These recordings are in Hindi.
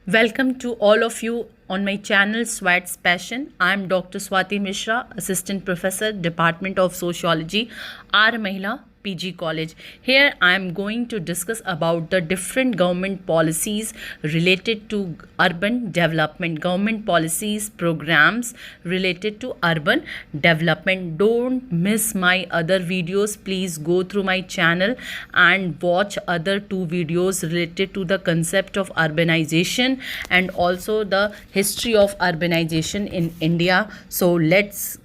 Welcome to all of you on my channel Swat's Passion. I am Dr. Swati Mishra, Assistant Professor, Department of Sociology, R. Mahila PG College. Here I am going to discuss about the different government policies related to urban development, government policies, programs related to urban development. Don't miss my other videos. Please go through my channel and watch other two videos related to the concept of urbanization and also the history of urbanization in India. So let's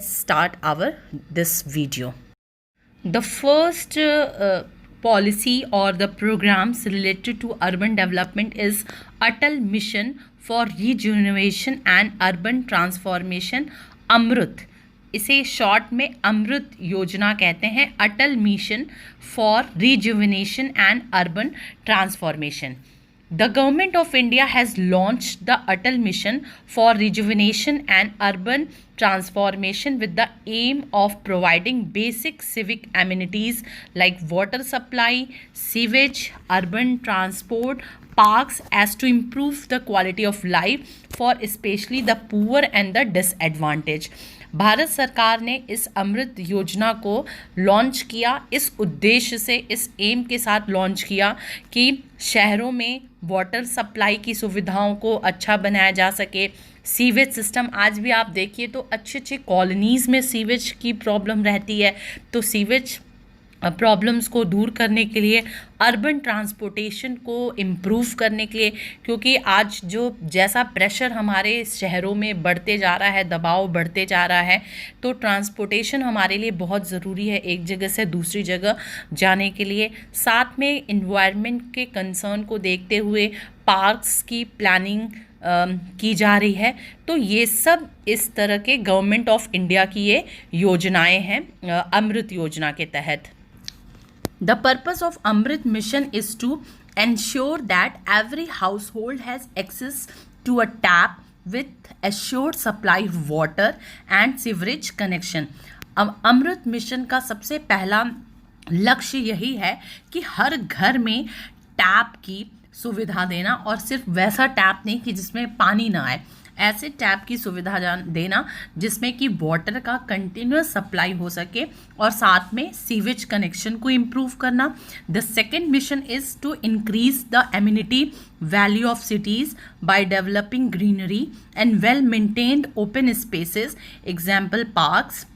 start this video. The first policy or the programs related to urban development is Atal Mission for Rejuvenation and Urban Transformation, अमृत. इसे शॉर्ट में अमृत योजना कहते हैं. Atal mission for rejuvenation and urban transformation. The Government of India has launched the Atal Mission for Rejuvenation and Urban Transformation with the aim of providing basic civic amenities like water supply, sewage, urban transport, parks as to improve the quality of life for especially the poor and the disadvantaged. Bharat सरकार ने इस अमृत योजना को लॉन्च किया इस उद्देश्य से, इस एम के साथ लॉन्च किया कि शहरों में वाटर सप्लाई की सुविधाओं को अच्छा बनाया जा सके. सीवेज सिस्टम आज भी आप देखिए तो अच्छे अच्छे कॉलोनीज़ में सीवेज की प्रॉब्लम रहती है. तो सीवेज प्रॉब्लम्स को दूर करने के लिए, अर्बन ट्रांसपोर्टेशन को इम्प्रूव करने के लिए, क्योंकि आज जो जैसा प्रेशर हमारे शहरों में बढ़ते जा रहा है, दबाव बढ़ते जा रहा है, तो ट्रांसपोर्टेशन हमारे लिए बहुत ज़रूरी है एक जगह से दूसरी जगह जाने के लिए. साथ में इन्वायरमेंट के कंसर्न को देखते हुए पार्क्स की प्लानिंग की जा रही है. तो ये सब इस तरह के गवर्नमेंट ऑफ इंडिया की ये योजनाएं हैं अमृत योजना के तहत. The purpose of Amrit Mission is to ensure that every household has access to a tap with assured supply of water and sewerage connection. Amrut mission का सबसे पहला लक्ष्य यही है कि हर घर में टैप की सुविधा देना, और सिर्फ वैसा टैप नहीं कि जिसमें पानी ना आए, ऐसे टैप की सुविधा देना जिसमें कि वाटर का कंटिन्यूस सप्लाई हो सके, और साथ में सीवेज कनेक्शन को इम्प्रूव करना. The second mission is to increase the amenity value of cities by developing greenery and well maintained open spaces, example parks.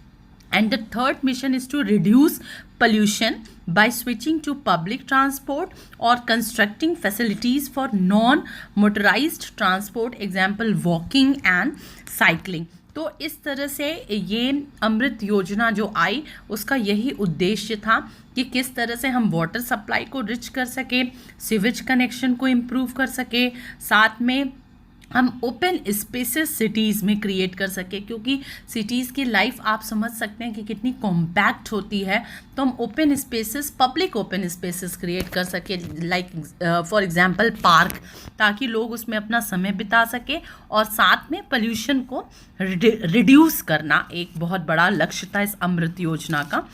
And the third mission is to reduce pollution by switching to public transport or constructing facilities for non-motorized transport, example walking and cycling. तो इस तरह से ये अमृत योजना जो आई उसका यही उद्देश्य था कि किस तरह से हम वाटर सप्लाई को रिच कर सके, सीवेज कनेक्शन को इम्प्रूव कर सके, साथ में हम ओपन स्पेसेस सिटीज़ में क्रिएट कर सके, क्योंकि सिटीज़ की लाइफ आप समझ सकते हैं कि कितनी कॉम्पैक्ट होती है. तो हम open spaces, public open spaces create कर सके, लाइक फॉर एग्जांपल पार्क, ताकि लोग उसमें अपना समय बिता सके, और साथ में पोल्यूशन को रिड्यूस करना एक बहुत बड़ा लक्ष्य था इस अमृत योजना का.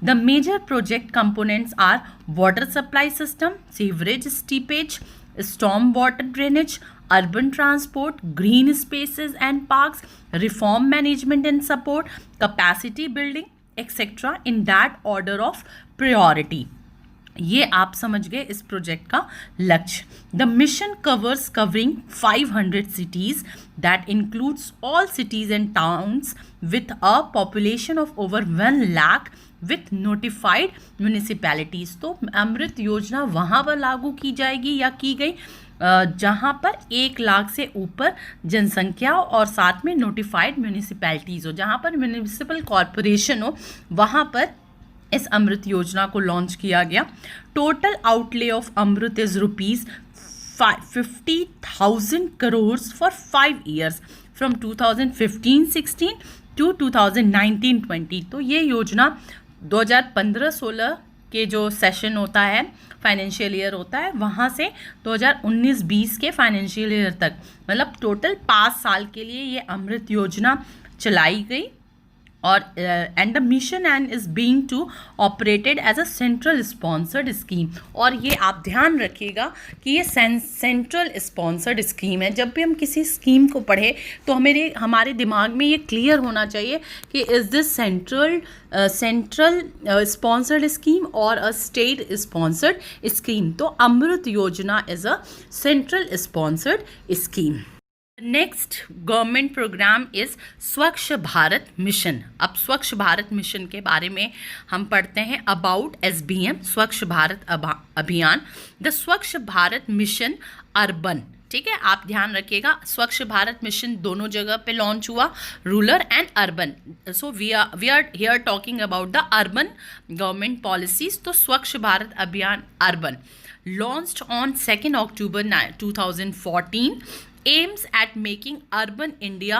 The major project components are water supply system, sewerage seepage, storm water drainage, urban transport, green spaces and parks, reform management and support, capacity building, etc. in that order of priority. ये आप समझ गए इस प्रोजेक्ट का लक्ष्य. The mission covering 500 cities that includes all cities and towns with a population of over 1 lakh with notified municipalities. तो अमृत योजना वहाँ पर लागू की जाएगी या की गई जहाँ पर 1 लाख से ऊपर जनसंख्या और साथ में नोटिफाइड म्यूनिसिपैलिटीज़ हो, जहाँ पर म्यूनिसिपल कॉरपोरेशन हो, वहाँ पर इस अमृत योजना को लॉन्च किया गया. Total outlay of Amrut is ₹50,000 crores for 5 years from 2015-16 to 2019-20. तो ये योजना 2015-16 के जो सेशन होता है, फाइनेंशियल ईयर होता है, वहाँ से 2019-20 के फाइनेंशियल ईयर तक, मतलब टोटल 5 साल के लिए ये अमृत योजना चलाई गई. और and the mission and is being to operated as a central sponsored scheme. और ये आप ध्यान रखिएगा कि ये सेंट्रल स्पॉन्सर्ड स्कीम है। जब भी हम किसी स्कीम को पढ़े तो हमारे दिमाग में ये क्लियर होना चाहिए कि is this central sponsored scheme और अ स्टेट स्पॉन्सर्ड स्कीम। तो अमृत योजना is a central sponsored scheme. Next government programme is Swachh Bharat mission. अब स्वच्छ भारत मिशन के बारे में हम पढ़ते हैं अबाउट SBM स्वच्छ भारत अभियान। द स्वच्छ भारत मिशन अर्बन, ठीक है, आप ध्यान रखिएगा, स्वच्छ भारत मिशन दोनों जगह पे लॉन्च हुआ, rural and urban. So we are here talking about the urban government policies. तो Swachh Bharat Abhiyan urban launched on 2nd October 2014 aims at making urban India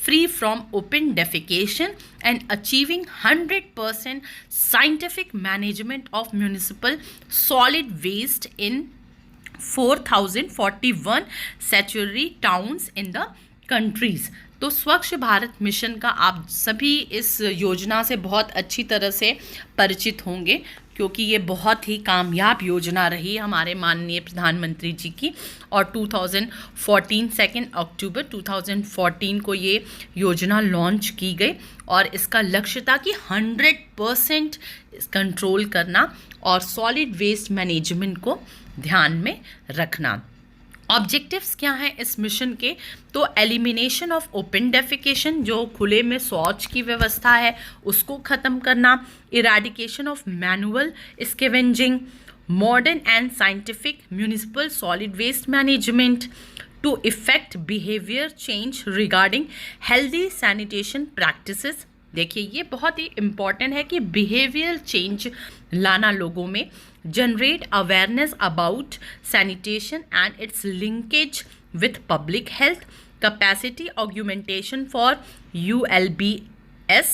free from open defecation and achieving 100% scientific management of municipal solid waste in 4041 statutory towns in the countries। तो स्वच्छ भारत मिशन का आप सभी इस योजना से बहुत अच्छी तरह से परिचित होंगे, क्योंकि ये बहुत ही कामयाब योजना रही हमारे माननीय प्रधानमंत्री जी की। और 2014 2 अक्टूबर 2014 को ये योजना लॉन्च की गई और इसका लक्ष्य था कि 100% कंट्रोल करना और सॉलिड वेस्ट मैनेजमेंट को ध्यान में रखना। ऑब्जेक्टिव्स क्या हैं इस मिशन के? तो एलिमिनेशन ऑफ ओपन डेफिकेशन, जो खुले में शौच की व्यवस्था है उसको ख़त्म करना, eradication of manual scavenging, modern and scientific municipal solid waste management, to effect behaviour change regarding healthy sanitation practices. देखिए ये बहुत ही इम्पॉर्टेंट है कि बिहेवियर चेंज लाना लोगों में, generate awareness about sanitation and its linkage with public health, capacity augmentation for ULBS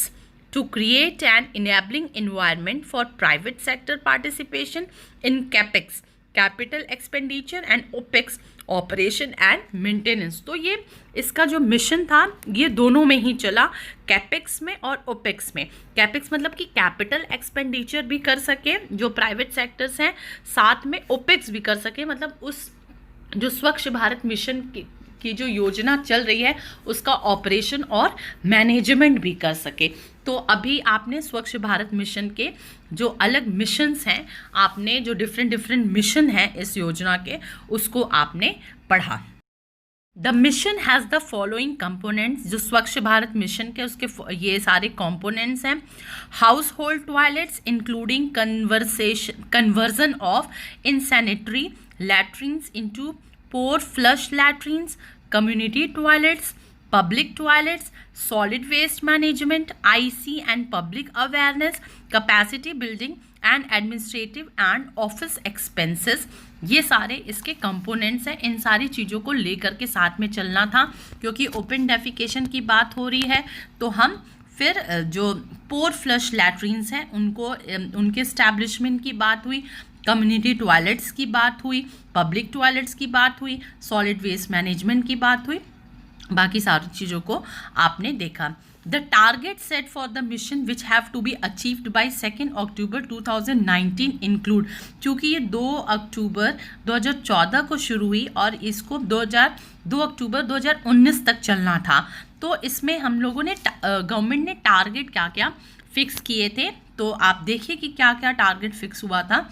to create an enabling environment for private sector participation in CAPEX, capital expenditure, and OPEX, operation and maintenance. तो ये इसका जो मिशन था ये दोनों में ही चला, कैपेक्स में और ओपेक्स में। कैपेक्स मतलब कि कैपिटल एक्सपेंडिचर भी कर सके जो प्राइवेट सेक्टर्स हैं, साथ में ओपेक्स भी कर सके, मतलब उस जो स्वच्छ भारत मिशन की जो योजना चल रही है उसका ऑपरेशन और मैनेजमेंट भी कर सके। तो अभी आपने स्वच्छ भारत मिशन के जो अलग मिशंस हैं, आपने जो डिफरेंट मिशन हैं इस योजना के, उसको आपने पढ़ा। The mission has the following components. जो स्वच्छ भारत मिशन के उसके ये सारे कंपोनेंट्स हैं। Household toilets including conversion of insanitary latrines into pour flush latrines, community toilets, public toilets, solid waste management, IC and public awareness, capacity building and administrative and office expenses। ये सारे इसके कंपोनेंट्स हैं। इन सारी चीज़ों को लेकर के साथ में चलना था, क्योंकि ओपन डेफिकेशन की बात हो रही है तो हम फिर जो पोर फ्लश लैट्रिन्स हैं उनको उनके इस्टेब्लिशमेंट की बात हुई, कम्युनिटी टॉयलेट्स की बात हुई, पब्लिक टॉयलेट्स की बात हुई, सॉलिड वेस्ट मैनेजमेंट की बात हुई, बाकी सारी चीज़ों को आपने देखा। The target set for the mission which have to be achieved by 2 October 2019 include, चूँकि ये 2 अक्टूबर 2014 को शुरू हुई और इसको 2 अक्टूबर 2019 तक चलना था। तो इसमें हम लोगों ने गवर्नमेंट ने टारगेट क्या क्या फिक्स किए थे, तो आप देखिए कि क्या क्या टारगेट फिक्स हुआ था।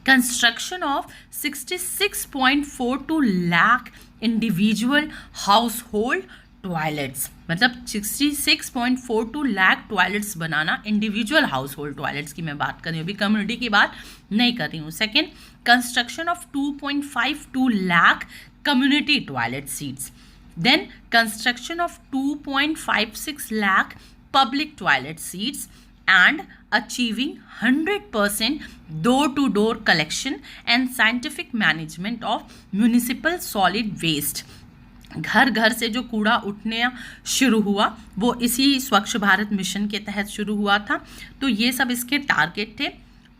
Construction of 66.42 lakh individual house hold toilets, मतलब 66.42 लाख टॉयलेट्स बनाना, इंडिविजुअल हाउस होल्ड टॉयलेट्स की मैं बात कर रही हूँ, अभी कम्युनिटी की बात नहीं कर रही हूँ। Second, construction of 2.52 lakh community toilet seats, then construction of 2.56 lakh public toilet seats and achieving 100% door-to-door collection and scientific management of municipal solid waste। घर घर से जो कूड़ा उठने शुरू हुआ वो इसी स्वच्छ भारत मिशन के तहत शुरू हुआ था। तो ये सब इसके टारगेट थे।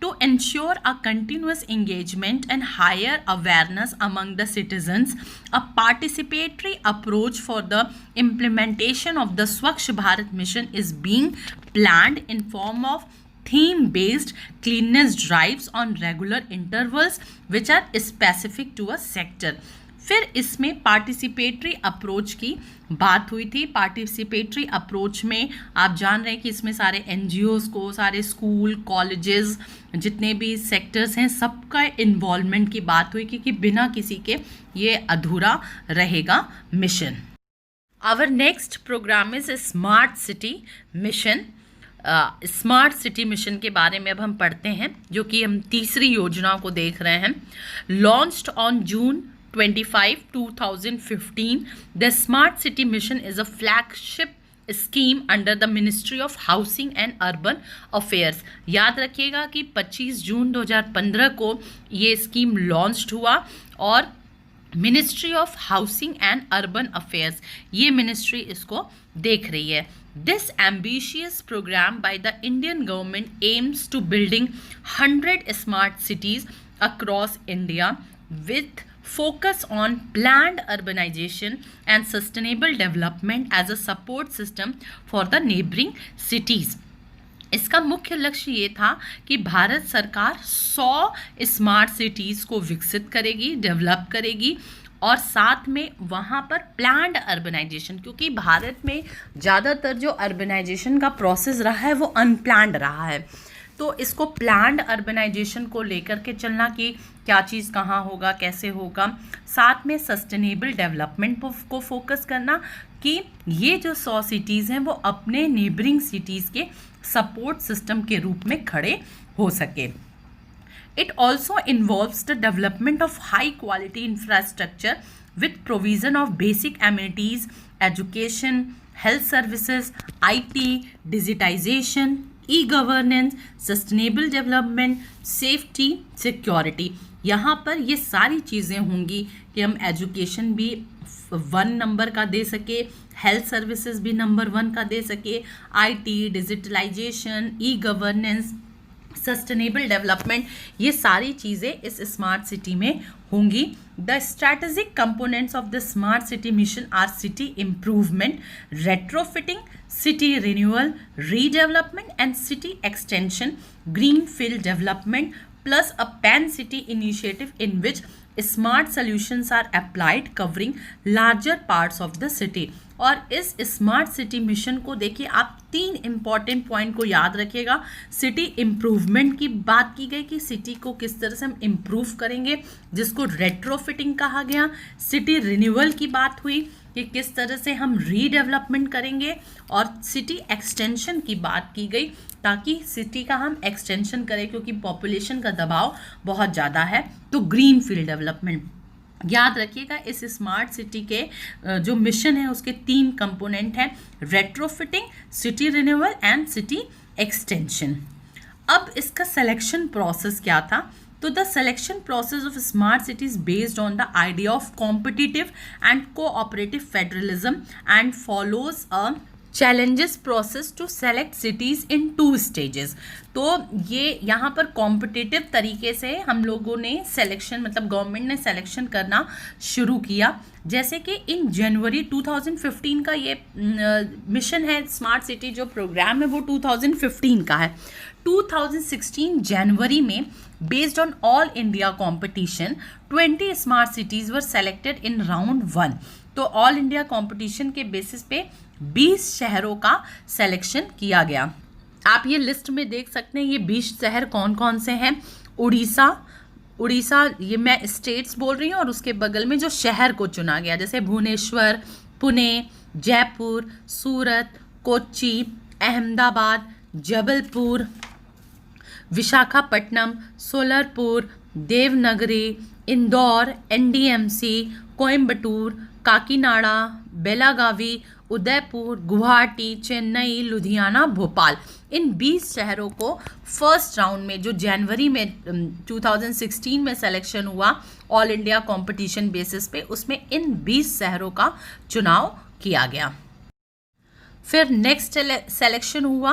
to ensure a continuous engagement and higher awareness among the citizens, a participatory approach for the implementation of the Swachh Bharat mission is being planned in form of theme-based cleanliness drives on regular intervals which are specific to a sector. फिर इसमें पार्टिसिपेटरी अप्रोच की बात हुई थी। पार्टिसिपेटरी अप्रोच में आप जान रहे हैं कि इसमें सारे एनजीओज को, सारे स्कूल, कॉलेजेस, जितने भी सेक्टर्स हैं, सबका इन्वॉल्वमेंट की बात हुई क्योंकि बिना किसी के ये अधूरा रहेगा mission. Our next programme is smart city mission. Smart city mission के बारे में अब हम पढ़ते हैं, जो कि हम तीसरी योजना को देख रहे हैं। Launched on June 25, 2015, the Smart City Mission is a flagship scheme under the Ministry of Housing and Urban Affairs। याद रखिएगा कि 25 जून 2015 को ये स्कीम लॉन्च्ड हुआ और ministry of housing and urban affairs, ये मिनिस्ट्री इसको देख रही है। This ambitious programme by the Indian government aims to building 100 smart cities across India with focus on planned urbanization and sustainable development as a support system for the neighboring cities। इसका मुख्य लक्ष्य ये था कि भारत सरकार 100 स्मार्ट सिटीज़ को विकसित करेगी, डेवलप करेगी और साथ में वहाँ पर प्लान्ड अर्बनाइजेशन, क्योंकि भारत में ज़्यादातर जो अर्बनाइजेशन का प्रोसेस रहा है वो अनप्लान्ड रहा है, तो इसको प्लान्ड अर्बनाइजेशन को लेकर के चलना कि क्या चीज़ कहाँ होगा, कैसे होगा। साथ में सस्टेनेबल डेवलपमेंट को फोकस करना कि ये जो 100 सिटीज़ हैं वो अपने नेबरिंग सिटीज़ के सपोर्ट सिस्टम के रूप में खड़े हो सके। It also involves the development of high quality infrastructure with provision of basic amenities, education, health services, IT, digitization, e-governance, sustainable development, safety, security। यहाँ पर ये सारी चीज़ें होंगी कि हम एजुकेशन भी 1 नंबर का दे सके, हेल्थ सर्विसेज भी नंबर 1 का दे सके, IT, digitalisation, e-governance, sustainable development, ये सारी चीज़ें इस स्मार्ट सिटी में होंगी। The strategic components of the smart city mission are city improvement, retrofitting, city renewal, redevelopment and city extension, green field development, plus a pan city initiative in which smart solutions are applied covering larger parts of the city। और इस स्मार्ट सिटी मिशन को देखिए आप 3 इंपॉर्टेंट पॉइंट को याद रखिएगा। सिटी इम्प्रूवमेंट की बात की गई कि सिटी को किस तरह से हम इम्प्रूव करेंगे, जिसको रेट्रोफिटिंग कहा गया। सिटी रिन्यूअल की बात हुई कि किस तरह से हम रीडेवलपमेंट करेंगे, और सिटी एक्सटेंशन की बात की गई ताकि सिटी का हम एक्सटेंशन करें क्योंकि पॉपुलेशन का दबाव बहुत ज़्यादा है। तो ग्रीन फील्ड डेवलपमेंट याद रखिएगा। इस स्मार्ट सिटी के जो मिशन है उसके 3 कंपोनेंट हैं, retrofitting, city renewal and city extension. अब इसका सिलेक्शन प्रोसेस क्या था? तो the selection process of smart cities based on the idea of competitive and cooperative federalism and follows a challenges process to select cities in 2 stages. तो ये यहाँ पर कॉम्पिटिटिव तरीके से हम लोगों ने सिलेक्शन, मतलब गवर्नमेंट ने सिलेक्शन करना शुरू किया। जैसे कि इन जनवरी 2015 का ये मिशन है, स्मार्ट सिटी जो प्रोग्राम है वो 2015 का है। 2016 जनवरी में based on all India competition 20 smart cities were selected in round 1। तो ऑल इंडिया कॉम्पिटिशन के बेसिस पे 20 शहरों का सिलेक्शन किया गया। आप ये लिस्ट में देख सकते हैं ये 20 शहर कौन कौन से हैं। उड़ीसा, ये मैं स्टेट्स बोल रही हूँ, और उसके बगल में जो शहर को चुना गया, जैसे भुवनेश्वर, पुणे, जयपुर, सूरत, कोच्चि, अहमदाबाद, जबलपुर, विशाखापट्टनम, सोलरपुर, देवनगरी, इंदौर, NDMC, कोयम्बटूर, काकीनाडा, बेलागावी, उदयपुर, गुवाहाटी, चेन्नई, लुधियाना, भोपाल। इन 20 शहरों को फर्स्ट राउंड में जो जनवरी में 2016 में सिलेक्शन हुआ ऑल इंडिया कंपटीशन बेसिस पे, उसमें इन 20 शहरों का चुनाव किया गया। फिर नेक्स्ट सेलेक्शन हुआ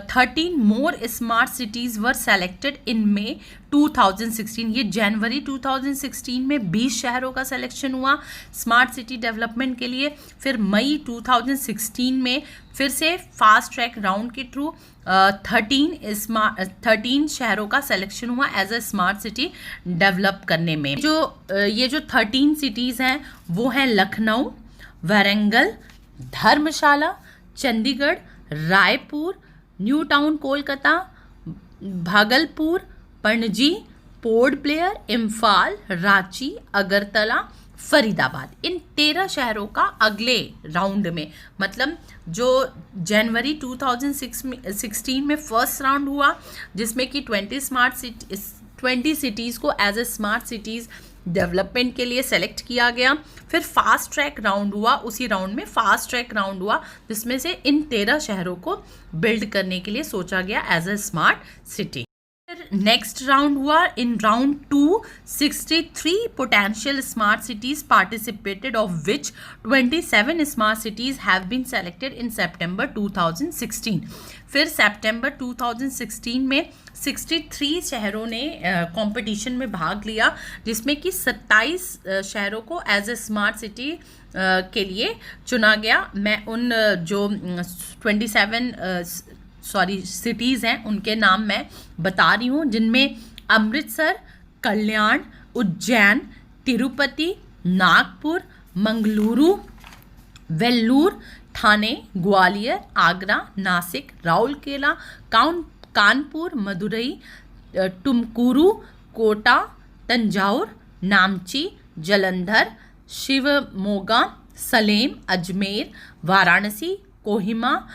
13 more smart cities were selected in May 2016। ये जनवरी 2016 में 20 शहरों का सिलेक्शन हुआ स्मार्ट सिटी डेवलपमेंट के लिए। फिर मई 2016 में फिर से फास्ट ट्रैक राउंड के थ्रू 13 शहरों का सिलेक्शन हुआ as a smart city develop करने में। ये जो 13 सिटीज़ हैं वो हैं Lucknow, Warangal, Dharamshala, Chandigarh, Raipur, New Town Kolkata, Bhagalpur, Panaji, Port Blair, Imphal, Ranchi, Agartala, Faridabad. इन 13 शहरों का अगले राउंड में, मतलब जो जनवरी 2016 में फर्स्ट राउंड हुआ जिसमें कि 20 सिटीज़ को as a smart cities development के लिए सेलेक्ट किया गया। फिर फास्ट ट्रैक राउंड हुआ, उसी राउंड में फास्ट ट्रैक राउंड हुआ जिसमें से इन 13 शहरों को बिल्ड करने के लिए सोचा गया as a smart city. Next round हुआ, in round 2 63 potential smart cities participated of which 27 smart cities have been selected in September 2016। फिर सितंबर 2016 में 63 शहरों ने कंपटीशन में भाग लिया जिसमें कि 27 शहरों को एज ए स्मार्ट सिटी के लिए चुना गया। मैं उन जो 27 सिटीज़ हैं उनके नाम मैं बता रही हूँ, जिनमें अमृतसर, कल्याण, उज्जैन, तिरुपति, नागपुर, मंगलुरु, वेल्लूर, ठाणे, ग्वालियर, आगरा, नासिक, राउरकेला, कानपुर, मदुरई, तुमकुरू, कोटा, तंजाउर, नामची, जालंधर, शिवमोगा, सलेम, अजमेर, वाराणसी, कोहिमा,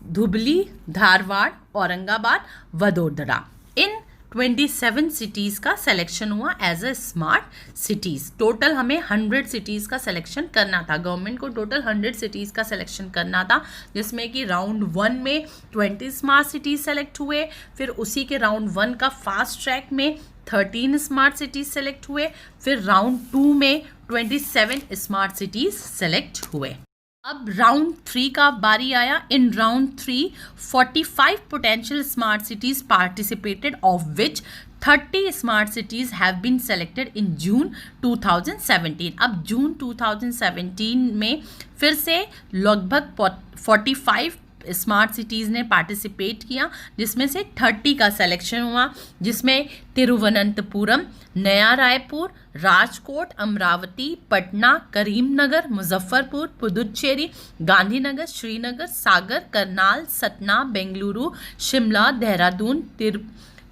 धुबली, धारवाड़, औरंगाबाद, वडोदरा। इन 27 सिटीज़ का सिलेक्शन हुआ as a smart cities. Total हमें 100 सिटीज़ का सिलेक्शन करना था, गवर्नमेंट को टोटल 100 सिटीज़ का सिलेक्शन करना था, जिसमें कि राउंड 1 में 20 स्मार्ट सिटीज़ सेलेक्ट हुए। फिर उसी के राउंड 1 का फास्ट ट्रैक में 13 स्मार्ट सिटीज़ सेलेक्ट हुए। फिर राउंड 2 में 27 स्मार्ट सिटीज़ सेलेक्ट हुए। अब राउंड 3 का बारी आया। In round 3 45 potential smart cities participated of which 30 smart cities have been selected in June 2017। अब जून 2017 में फिर से लगभग 45 स्मार्ट सिटीज़ ने पार्टिसिपेट किया, जिसमें से 30 का सिलेक्शन हुआ, जिसमें तिरुवनंतपुरम, नया रायपुर, राजकोट, अमरावती, पटना, करीमनगर, मुजफ्फरपुर, पुदुचेरी, गांधीनगर, श्रीनगर, सागर, करनाल, सतना, बेंगलुरु, शिमला, देहरादून,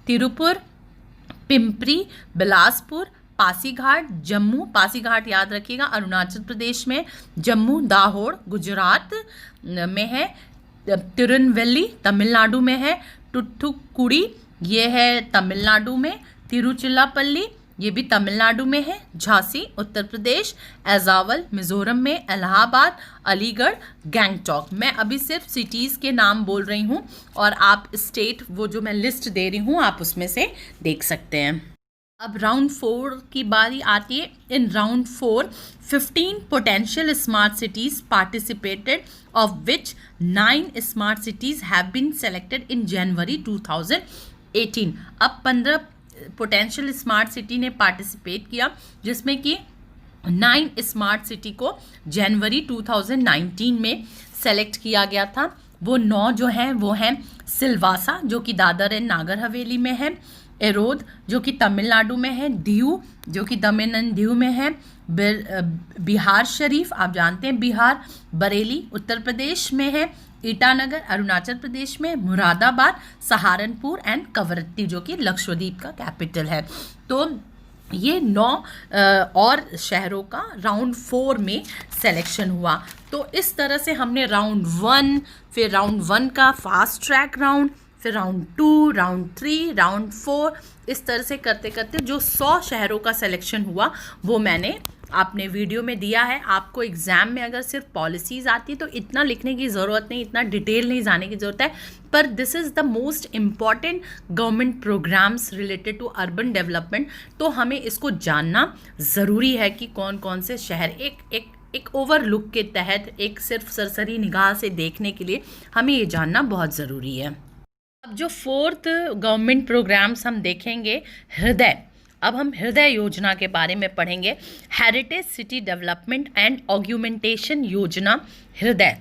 तिरुपुर, पिंपरी, बिलासपुर, पासीघाट, जम्मू, पासीघाट याद रखिएगा अरुणाचल प्रदेश में, जम्मू, दाहोद गुजरात में है, तिरुनेलवेली तमिलनाडु में है, टुथुकुडी ये है तमिलनाडु में, तिरुचिरापल्ली ये भी तमिलनाडु में है, झांसी उत्तर प्रदेश, एजावल मिजोरम में, इलाहाबाद, अलीगढ़, गैंगटॉक। मैं अभी सिर्फ सिटीज़ के नाम बोल रही हूँ और आप स्टेट वो जो मैं लिस्ट दे रही हूँ आप उसमें से देख सकते हैं। अब राउंड 4 की बारी आती है। In round 4 15 potential smart cities participated of which 9 smart cities have been selected in January 2018। अब 15 पोटेंशियल स्मार्ट सिटी ने पार्टिसिपेट किया, जिसमें कि 9 स्मार्ट सिटी को जनवरी 2019 में सेलेक्ट किया गया था। वो 9 जो हैं वो हैं सिलवासा जो कि दादर एंड नागर हवेली में है, एरोद जो कि तमिलनाडु में है, दीव जो कि दमन एंड दीव में है, बिहार शरीफ आप जानते हैं बिहार, बरेली उत्तर प्रदेश में है, ईटानगर अरुणाचल प्रदेश में, मुरादाबाद, सहारनपुर एंड कवरत्ती जो कि लक्षद्वीप का कैपिटल है। तो ये 9 और शहरों का राउंड 4 में सिलेक्शन हुआ। तो इस तरह से हमने राउंड 1, फिर राउंड 1 का फास्ट ट्रैक राउंड, फिर राउंड 2, राउंड 3, राउंड 4, इस तरह से करते करते जो 100 शहरों का सिलेक्शन हुआ वो मैंने आपने वीडियो में दिया है। आपको एग्ज़ाम में अगर सिर्फ पॉलिसीज़ आती है तो इतना लिखने की ज़रूरत नहीं, इतना डिटेल नहीं जाने की ज़रूरत है, पर this is the most important government programmes related to urban development. तो हमें इसको जानना ज़रूरी है कि कौन कौन से शहर, एक एक ओवरलुक के तहत, एक सिर्फ सरसरी निगाह से देखने के लिए हमें ये जानना बहुत ज़रूरी है। अब जो फोर्थ गवर्नमेंट प्रोग्राम्स हम देखेंगे, हृदय। अब हम हृदय योजना के बारे में पढ़ेंगे। Heritage city development and augmentation योजना, हृदय।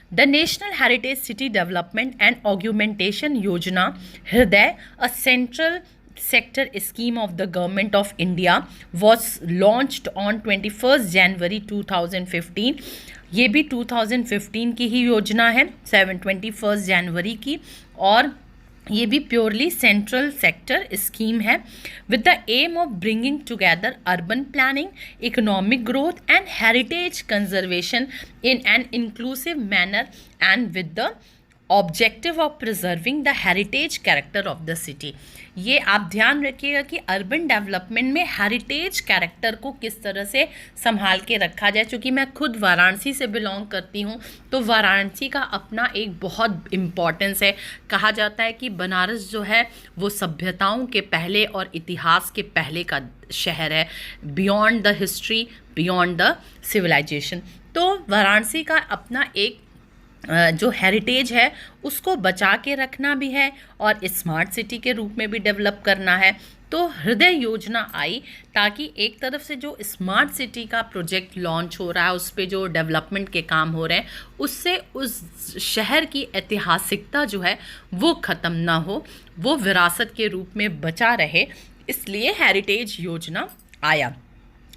The National Heritage City Development and Augmentation Yojana, Hriday, a central sector scheme of the Government of India, was launched on 21st January 2015. ये भी 2015 की ही योजना है, 21 जनवरी की, और ये भी प्योरली सेंट्रल सेक्टर स्कीम है with the aim of bringing together urban planning, economic growth and heritage conservation in an inclusive manner and with the objective of preserving the heritage character of the city. ये आप ध्यान रखिएगा कि अर्बन डेवलपमेंट में हेरिटेज कैरेक्टर को किस तरह से संभाल के रखा जाए। चूँकि मैं खुद वाराणसी से बिलोंग करती हूँ, तो वाराणसी का अपना एक बहुत इम्पॉर्टेंस है। कहा जाता है कि बनारस जो है वो सभ्यताओं के पहले और इतिहास के पहले का शहर है, beyond the history, beyond the civilisation. तो वाराणसी का अपना एक जो हेरिटेज है उसको बचा के रखना भी है और स्मार्ट सिटी के रूप में भी डेवलप करना है। तो हृदय योजना आई ताकि एक तरफ से जो स्मार्ट सिटी का प्रोजेक्ट लॉन्च हो रहा है, उस पे जो डेवलपमेंट के काम हो रहे हैं, उससे उस शहर की ऐतिहासिकता जो है वो ख़त्म ना हो, वो विरासत के रूप में बचा रहे, इसलिए हेरिटेज योजना आया।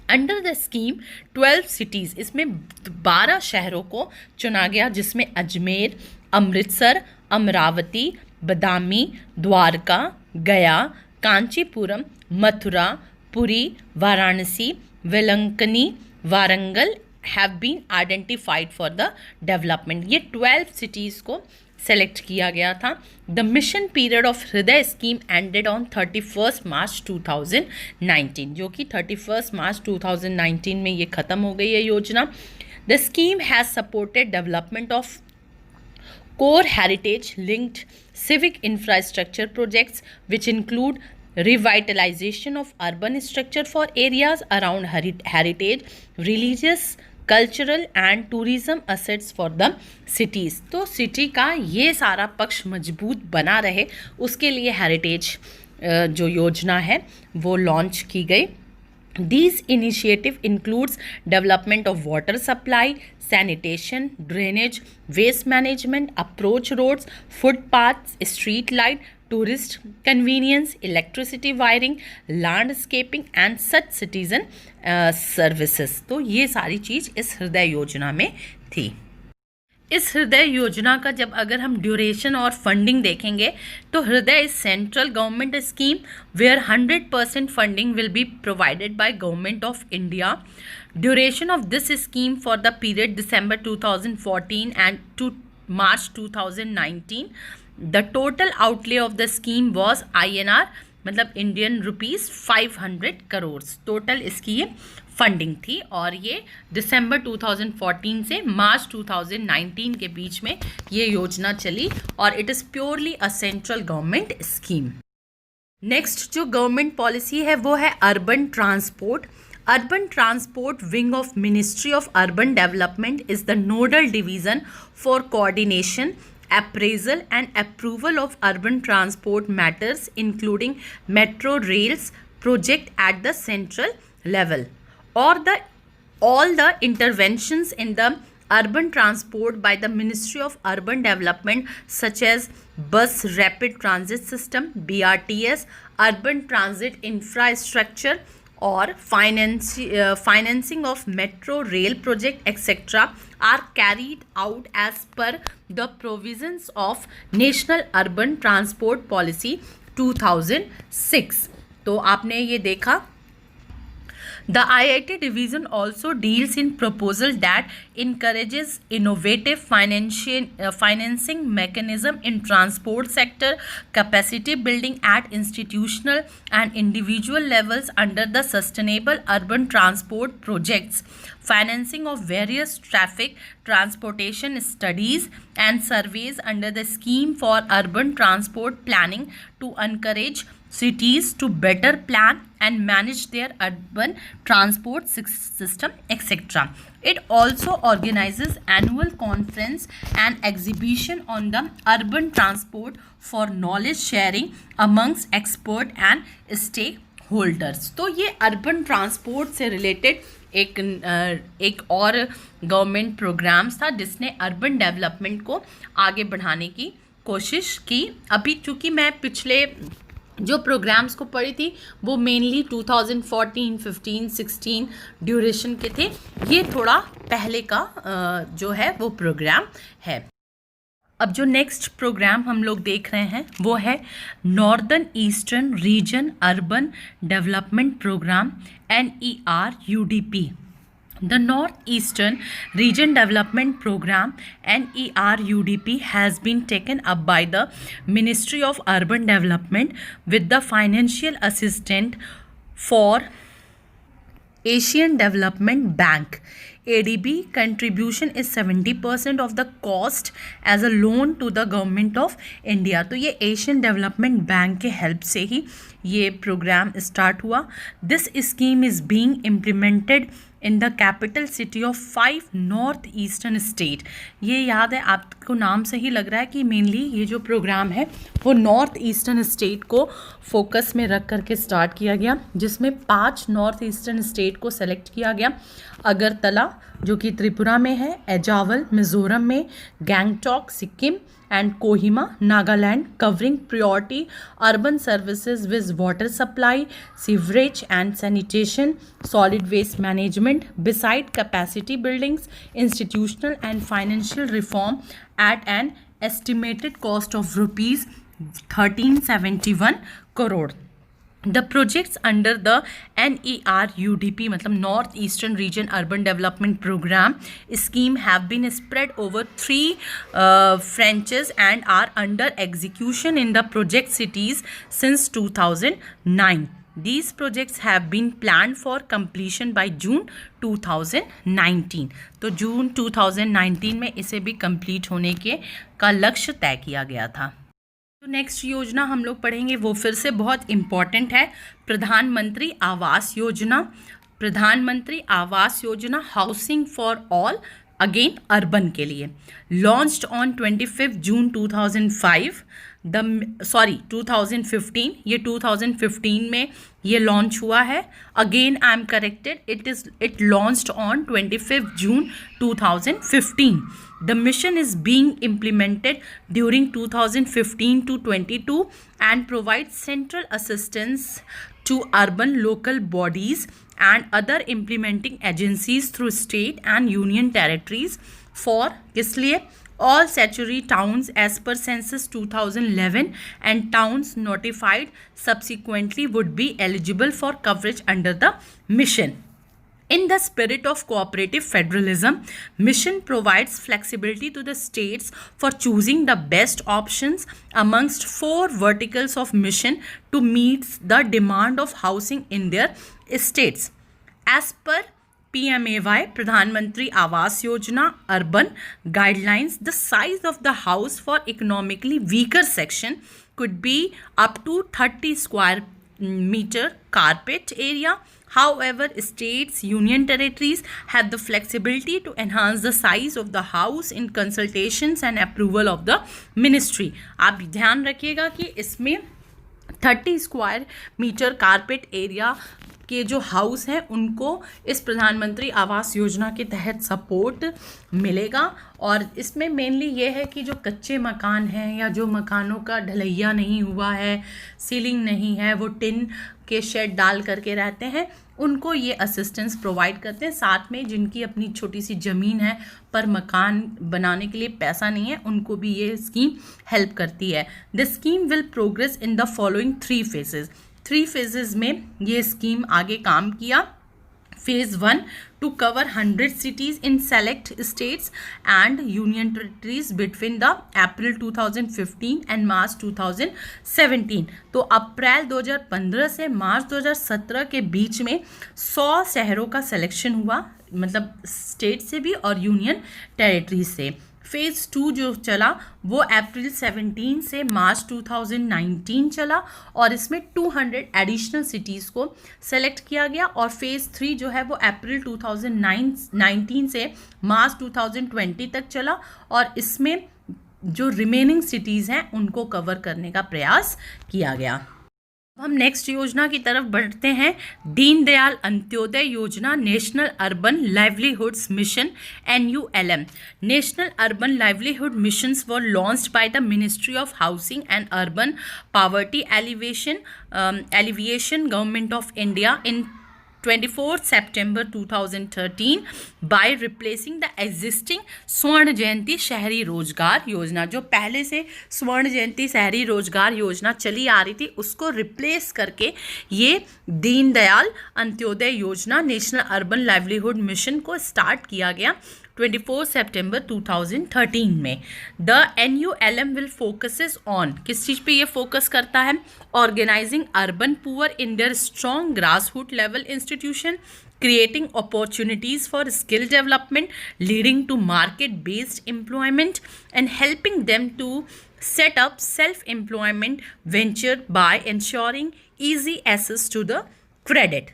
अंडर द स्कीम 12 सिटीज़, इसमें 12 शहरों को चुना गया, जिसमें Ajmer, Amritsar, Amravati, Badami, Dwarka, Gaya, Kanchipuram, Mathura, Puri, Varanasi, Velankanni, Warangal have been identified for the development. ये 12 सिटीज़ को सेलेक्ट किया गया था। The mission period of Hriday scheme ended on 31 March 2019, जो कि 31 मार्च 2019 में ये ख़त्म हो गई है योजना। The scheme has supported development of core heritage linked civic infrastructure projects which include revitalization of urban structure for areas around heritage, religious, cultural and tourism assets for the cities. तो सिटी का ये सारा पक्ष मजबूत बना रहे, उसके लिए हेरिटेज जो योजना है वो लॉन्च की गई। These initiative includes development of water supply, sanitation, drainage, waste management, approach roads, footpaths, street light, tourist convenience, electricity wiring, landscaping and such citizen services। तो ये सारी चीज़ इस हृदय योजना में थी। इस हृदय योजना का जब अगर हम ड्यूरेशन और फंडिंग देखेंगे, तो HRIDAY is central government scheme where 100% funding will be provided by government of India. Duration of this scheme for the period December 2014 and to March 2019। The total outlay of the scheme was INR, मतलब इंडियन रुपीज़ 500 करोड़ टोटल इसकी ये फंडिंग थी, और ये दिसंबर 2014 से मार्च 2019 के बीच में ये योजना चली, और it is purely a central government scheme. Next जो गवर्नमेंट पॉलिसी है वो है urban transport. Urban transport wing of ministry of urban development is the nodal division for coordination, appraisal and approval of urban transport matters including metro rails project at the central level, or all the interventions in the urban transport by the Ministry of Urban Development such as bus rapid transit system, BRTS, urban transit infrastructure or financing of metro rail project etc. are carried out as per the provisions of National Urban Transport Policy 2006। तो आपने ये देखा, the IIT division also deals in proposal that encourages innovative financing mechanism in transport sector, capacity building at institutional and individual levels under the sustainable urban transport projects, financing of various traffic transportation studies and surveys under the scheme for urban transport planning to encourage cities to better plan and manage their urban transport system, etc. It also organizes annual conference and exhibition on the urban transport for knowledge sharing amongst expert and stakeholders. तो ये अर्बन ट्रांसपोर्ट से रिलेटेड एक और गवर्नमेंट प्रोग्राम्स था जिसने अर्बन डेवलपमेंट को आगे बढ़ाने की कोशिश की. अभी चूँकि मैं पिछले जो प्रोग्राम्स को पढ़ी थी वो मेनली 2014, 15, 16 ड्यूरेशन के थे. ये थोड़ा पहले का जो है वो प्रोग्राम है. अब जो नेक्स्ट प्रोग्राम हम लोग देख रहे हैं वो है northern eastern region urban development programme NERUDP. The Northeastern Region Development Program NERUDP has been taken up by the Ministry of Urban Development with the financial assistance for Asian Development Bank. ADB contribution is 70% of the cost as a loan to the government of India. तो ये एशियन डेवलपमेंट बैंक के हेल्प से ही ये प्रोग्राम स्टार्ट हुआ. This scheme is being implemented in the capital city of 5 north eastern state. ये याद है आपको, नाम से ही लग रहा है कि मेनली ये जो प्रोग्राम है वो नॉर्थ ईस्टर्न स्टेट को फोकस में रख करके स्टार्ट किया गया, जिसमें 5 नॉर्थ ईस्टर्न स्टेट को सेलेक्ट किया गया. अगरतला जो कि त्रिपुरा में है, एजावल मिज़ोरम में, Gangtok Sikkim and Kohima, Nagaland, covering priority urban services with water supply, sewerage and sanitation, solid waste management, beside capacity buildings, institutional and financial reform at an estimated cost of rupees 1371 crore. The projects under the NERUDP मतलब North Eastern Region Urban Development Program scheme have been spread over 3 franchises and are under execution in the project cities since 2009. These projects have been planned for completion by June 2019. तो जून 2019 में इसे भी कंप्लीट होने का लक्ष्य तय किया गया था. तो नेक्स्ट योजना हम लोग पढ़ेंगे वो फिर से बहुत इम्पॉर्टेंट है, प्रधानमंत्री आवास योजना. प्रधानमंत्री Awas Yojana housing for all, again urban के लिए. लॉन्च्ड ऑन 25 जून 2015. ये 2015 में ये लॉन्च हुआ है. Again I am corrected, it launched on 25 June 2015. The mission is being implemented during 2015 to 22 and provides central assistance to urban local bodies and other implementing agencies through state and union territories for किस लिए all statutory towns as per census 2011 and towns notified subsequently would be eligible for coverage under the mission. In the spirit of cooperative federalism, mission provides flexibility to the states for choosing the best options amongst 4 verticals of mission to meet the demand of housing in their states. As per PMAY, Pradhan Mantri Awas Yojana Urban Guidelines, the size of the house for economically weaker section could be up to 30 square meter carpet area. However, states, union territories have the flexibility to enhance the size of the house in consultations and approval of the ministry. आप ध्यान रखिएगा कि इसमें 30 स्क्वायर मीटर कारपेट एरिया के जो हाउस हैं उनको इस प्रधानमंत्री आवास योजना के तहत सपोर्ट मिलेगा. और इसमें मेनली ये है कि जो कच्चे मकान हैं या जो मकानों का ढलैया नहीं हुआ है, सीलिंग नहीं है, वो टिन के शेड डाल करके रहते हैं, उनको ये असिस्टेंस प्रोवाइड करते हैं. साथ में जिनकी अपनी छोटी सी ज़मीन है पर मकान बनाने के लिए पैसा नहीं है, उनको भी ये स्कीम हेल्प करती है. The scheme will progress in the following 3 phases. 3 phases में ये स्कीम आगे काम किया. Phase 1 to cover 100 cities in select states and union territories between the April 2015 and March 2017. तो अप्रैल 2015 से मार्च 2017 के बीच में 100 शहरों का सिलेक्शन हुआ, मतलब स्टेट से भी और यूनियन टेरिटरी से. फेज़ 2 जो चला वो अप्रैल 17 से मार्च 2019 चला और इसमें 200 एडिशनल सिटीज़ को सेलेक्ट किया गया। और फेज़ 3 जो है वो अप्रैल 2019 से मार्च 2020 तक चला और इसमें जो रिमेनिंग सिटीज़ हैं उनको कवर करने का प्रयास किया गया। हम नेक्स्ट योजना की तरफ बढ़ते हैं। Deendayal Antyodaya Yojana, national urban livelihoods mission NULM। National urban livelihood missions were launched by the ministry of housing and urban poverty alleviation government of India in 24 September 2013 by replacing the existing स्वर्ण जयंती शहरी रोजगार योजना। जो पहले से स्वर्ण जयंती शहरी रोजगार योजना चली आ रही थी उसको रिप्लेस करके ये Deendayal Antyodaya Yojana national urban livelihood mission को स्टार्ट किया गया 24 September 2013 में। द NULM विल फोकसेस ऑन, किस चीज़ पे ये फोकस करता है? Organising urban poor in their strong grassroot level institution, creating opportunities for skill development leading to market based employment and helping them to set up self-employment venture by ensuring easy access to the credit.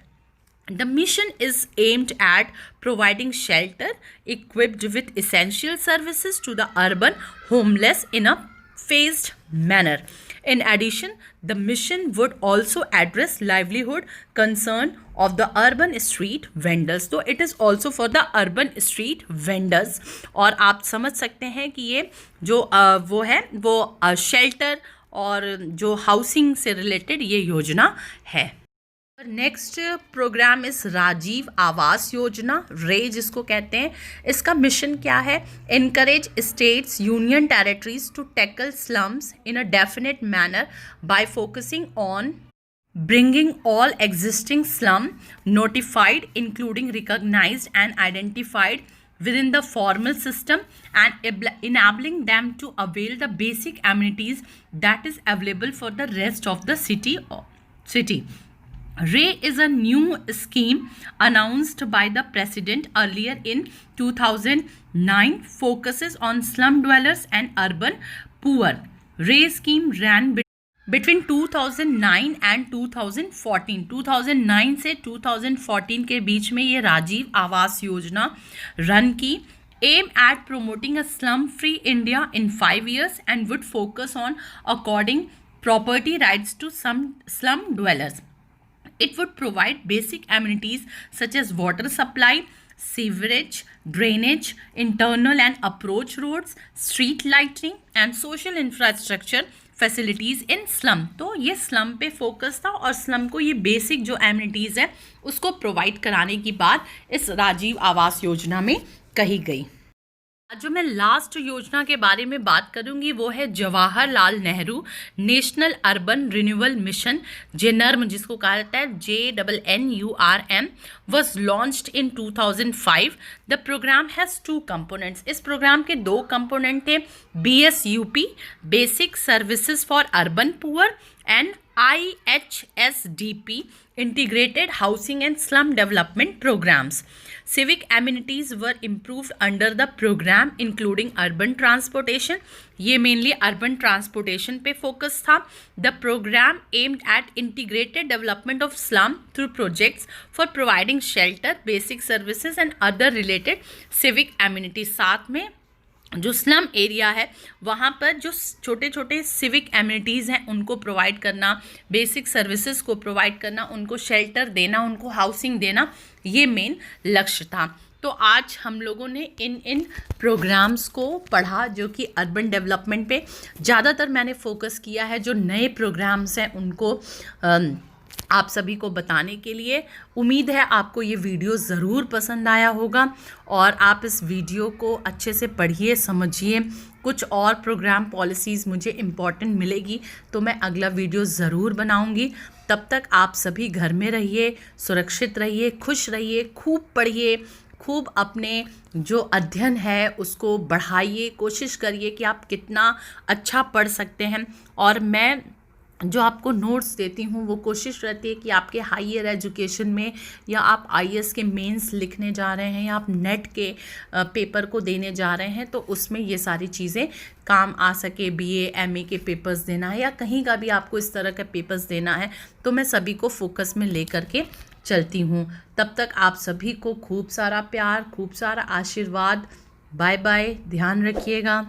The mission is aimed at providing shelter equipped with essential services to the urban homeless in a phased manner. In addition, the mission would also address livelihood concern of the urban street vendors. So it is also for the urban street vendors. और आप समझ सकते हैं कि ये जो वो है वो शेल्टर और जो हाउसिंग से रिलेटेड ये योजना है। नेक्स्ट प्रोग्राम इस राजीव आवास योजना, रे जिसको कहते हैं। इसका मिशन क्या है? Encourage states union territories to tackle slums in a definite manner by focusing on bringing all existing slum notified including recognized and identified within the formal system and enabling them to avail the basic amenities that is available for the rest of the city. RAY is a new scheme announced by the President earlier in 2009, focuses on slum dwellers and urban poor. RAY scheme ran between 2009 and 2014. 2009 से 2014 के बीच में ये राजीव आवास योजना रन की। Aim at promoting a slum-free India in 5 years and would focus on according property rights to some slum dwellers. It would provide basic amenities such as water supply, sewerage, drainage, internal and approach roads, street lighting and social infrastructure facilities in slum. तो ये स्लम पे फोकस था और स्लम को ये बेसिक जो एमिनिटीज़ है उसको प्रोवाइड कराने की बात इस राजीव आवास योजना में कही गई। जो मैं लास्ट योजना के बारे में बात करूंगी वो है Jawaharlal Nehru national urban renewal mission, JNNURM जिसको कहा जाता है, JNNURM, was launched in 2005. The program has 2 components. इस प्रोग्राम के 2 कंपोनेंट थे, BSUP basic services for urban poor and IHSDP integrated housing and slum development programs. Civic amenities were improved under the program including urban transportation. ये mainly urban transportation पे focus था. The program aimed at integrated development of slum through projects for providing shelter, basic services and other related civic amenities. साथ में जो स्लम एरिया है वहाँ पर जो छोटे छोटे सिविक एमिनिटीज़ हैं उनको प्रोवाइड करना, बेसिक सर्विसेज को प्रोवाइड करना, उनको शेल्टर देना, उनको हाउसिंग देना, ये मेन लक्ष्य था। तो आज हम लोगों ने इन प्रोग्राम्स को पढ़ा जो कि अर्बन डेवलपमेंट पे ज़्यादातर मैंने फोकस किया है। जो नए प्रोग्राम्स हैं उनको आप सभी को बताने के लिए। उम्मीद है आपको ये वीडियो ज़रूर पसंद आया होगा और आप इस वीडियो को अच्छे से पढ़िए, समझिए। कुछ और प्रोग्राम पॉलिसीज़ मुझे इम्पॉर्टेंट मिलेगी तो मैं अगला वीडियो ज़रूर बनाऊंगी। तब तक आप सभी घर में रहिए, सुरक्षित रहिए, खुश रहिए, खूब पढ़िए, खूब अपने जो अध्ययन है उसको बढ़ाइए, कोशिश करिए कि आप कितना अच्छा पढ़ सकते हैं। और मैं जो आपको नोट्स देती हूँ वो कोशिश रहती है कि आपके हायर एजुकेशन में, या आप आईएएस के मेंस लिखने जा रहे हैं, या आप नेट के पेपर को देने जा रहे हैं, तो उसमें ये सारी चीज़ें काम आ सके। बीए एमए के पेपर्स देना है या कहीं का भी आपको इस तरह के पेपर्स देना है, तो मैं सभी को फोकस में ले करके चलती हूँ। तब तक आप सभी को खूब सारा प्यार, खूब सारा आशीर्वाद। बाय बाय, ध्यान रखिएगा।